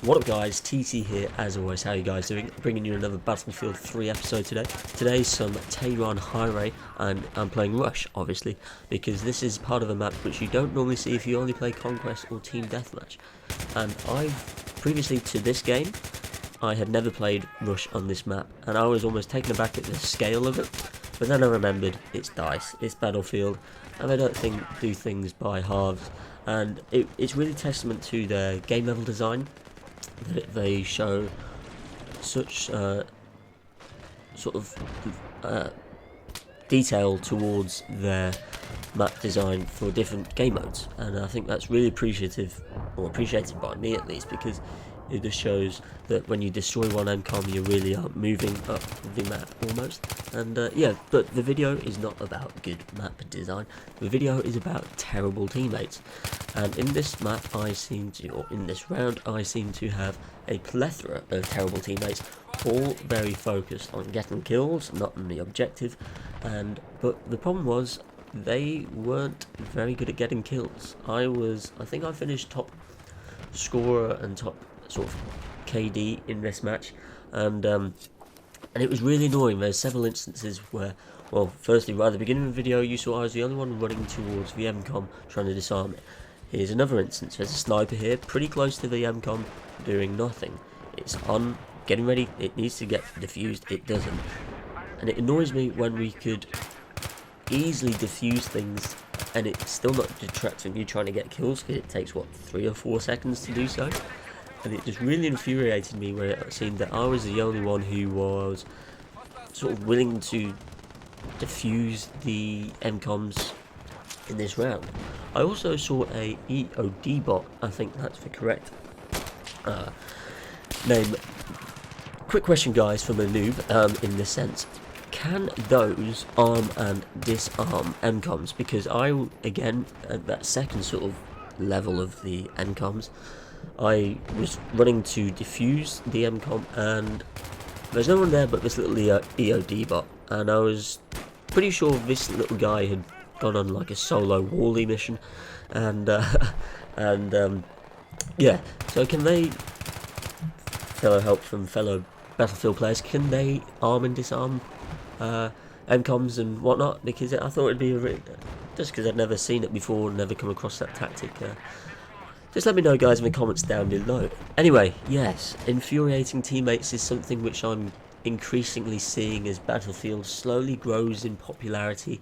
What up guys, TT here as always. How are you guys doing? Bringing you another Battlefield 3 episode today. Today's some Tehran Highway, and I'm playing Rush obviously because this is part of a map which you don't normally see if you only play Conquest or Team Deathmatch. And previously to this game, I had never played Rush on this map, and I was almost taken aback at the scale of it. But then I remembered it's DICE, it's Battlefield, and they don't do things by halves. And it's really testament to their game level design that they show such sort of detail towards their map design for different game modes, and I think that's really appreciated by me at least, because it just shows that when you destroy one MCOM you really are moving up the map almost. And yeah, but the video is not about good map design, the video is about terrible teammates. And in this map in this round I seem to have a plethora of terrible teammates, all very focused on getting kills, not on the objective. But the problem was, they weren't very good at getting kills. I think I finished top scorer and top sort of KD in this match, and it was really annoying. There's several instances where, well, firstly, right at the beginning of the video you saw I was the only one running towards the MCOM trying to disarm it. Here's another instance. There's a sniper here pretty close to the MCOM doing nothing. It's on, getting ready, it needs to get defused, it doesn't. And it annoys me when we could easily defuse things and it's still not detracting you trying to get kills, because it takes what, 3 or 4 seconds to do so. And it just really infuriated me where it seemed that I was the only one who was sort of willing to defuse the MCOMs in this round. I also saw a EOD bot, I think that's the correct name. Quick question guys from a noob in this sense. Can those arm and disarm MCOMs? Because I, again, at that second sort of level of the MCOMs, I was running to defuse the MCOM and there's no one there but this little EOD bot, and I was pretty sure this little guy had gone on like a solo Wally mission, and yeah, so can they, fellow help from fellow Battlefield players, can they arm and disarm MCOMs and whatnot? Because I thought it'd be just because I'd never seen it before and never come across that tactic. Just let me know guys in the comments down below. Anyway, yes, infuriating teammates is something which I'm increasingly seeing as Battlefield slowly grows in popularity,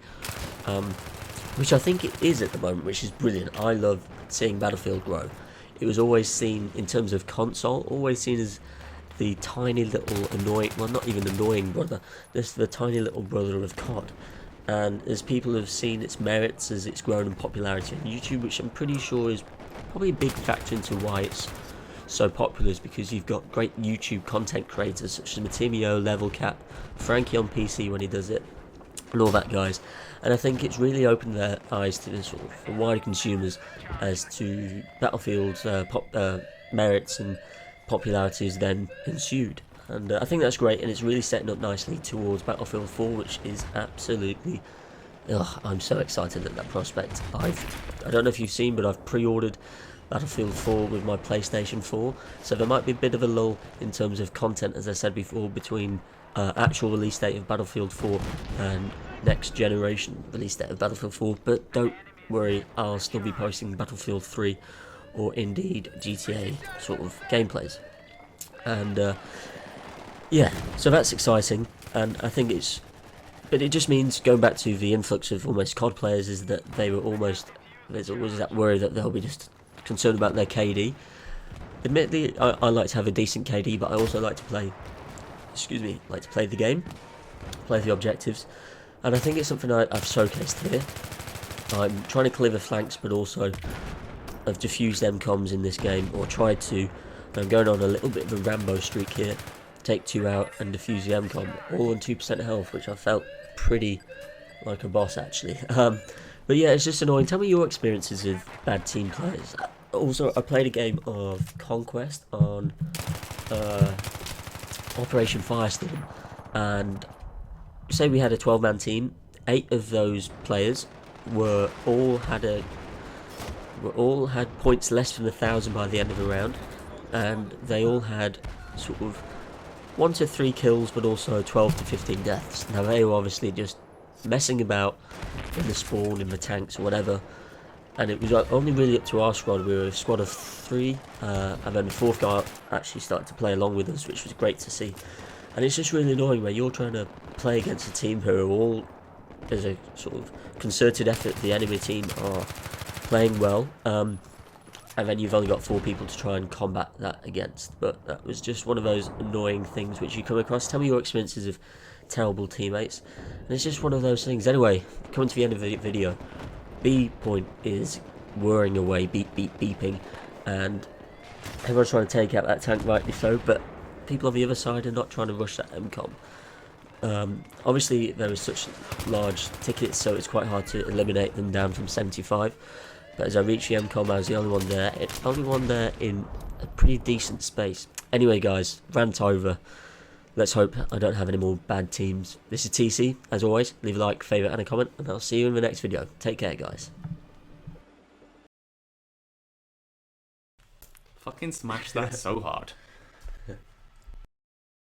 which I think it is at the moment, which is brilliant. I love seeing Battlefield grow. It was always seen, in terms of console, always seen as the tiny little annoying, well, not even annoying brother, just the tiny little brother of COD. And as people have seen its merits as it's grown in popularity on YouTube, which I'm pretty sure is probably a big factor into why it's so popular, is because you've got great YouTube content creators such as Matimio, Level Cap, Frankie on PC when he does it, and all that guys. And I think it's really opened their eyes to the sort of wider consumers as to Battlefield's merits and popularity has then ensued. And I think that's great, and it's really setting up nicely towards Battlefield 4, which is absolutely, I'm so excited at that prospect. I don't know if you've seen, but I've pre-ordered Battlefield 4 with my PlayStation 4, so there might be a bit of a lull in terms of content, as I said before, between actual release date of Battlefield 4 and next generation release date of Battlefield 4, but don't worry, I'll still be posting Battlefield 3 or indeed GTA sort of gameplays. And yeah, so that's exciting, and I think but it just means, going back to the influx of almost COD players, is that they were almost, there's always that worry that they'll be just concerned about their KD. Admittedly, I like to have a decent KD, but I also like to play, like to play the game, play the objectives, and I think it's something I've showcased here. I'm trying to clear the flanks, but also I've diffused MCOMs in this game, or tried to. I'm going on a little bit of a Rambo streak here. Take 2 out and defuse the MCOM, all on 2% health, which I felt pretty like a boss actually. But yeah, it's just annoying. Tell me your experiences with bad team players. Also, I played a game of Conquest on Operation Firestorm, and say we had a 12-man team. 8 of those players all had a were all had points less than 1,000 by the end of the round, and they all had sort of 1 to 3 kills, but also 12 to 15 deaths. Now they were obviously just messing about in the spawn, in the tanks, or whatever. And it was only really up to our squad. We were a squad of 3, and then the 4th guy actually started to play along with us, which was great to see. And it's just really annoying where you're trying to play against a team who are all, as a sort of concerted effort, the enemy team are playing well, and then you've only got 4 people to try and combat that against. But that was just one of those annoying things which you come across. Tell me your experiences of terrible teammates. And it's just one of those things. Anyway, coming to the end of the video, B point is whirring away, beeping, and everyone's trying to take out that tank, rightly so, but people on the other side are not trying to rush that MCOM. Obviously there was such large tickets, so it's quite hard to eliminate them down from 75, but as I reached the MCOM, I was the only one there. It's only one there in a pretty decent space. Anyway guys, rant over. Let's hope I don't have any more bad teams. This is TC. As always, leave a like, favourite and a comment, and I'll see you in the next video. Take care, guys. Fucking smash that so hard.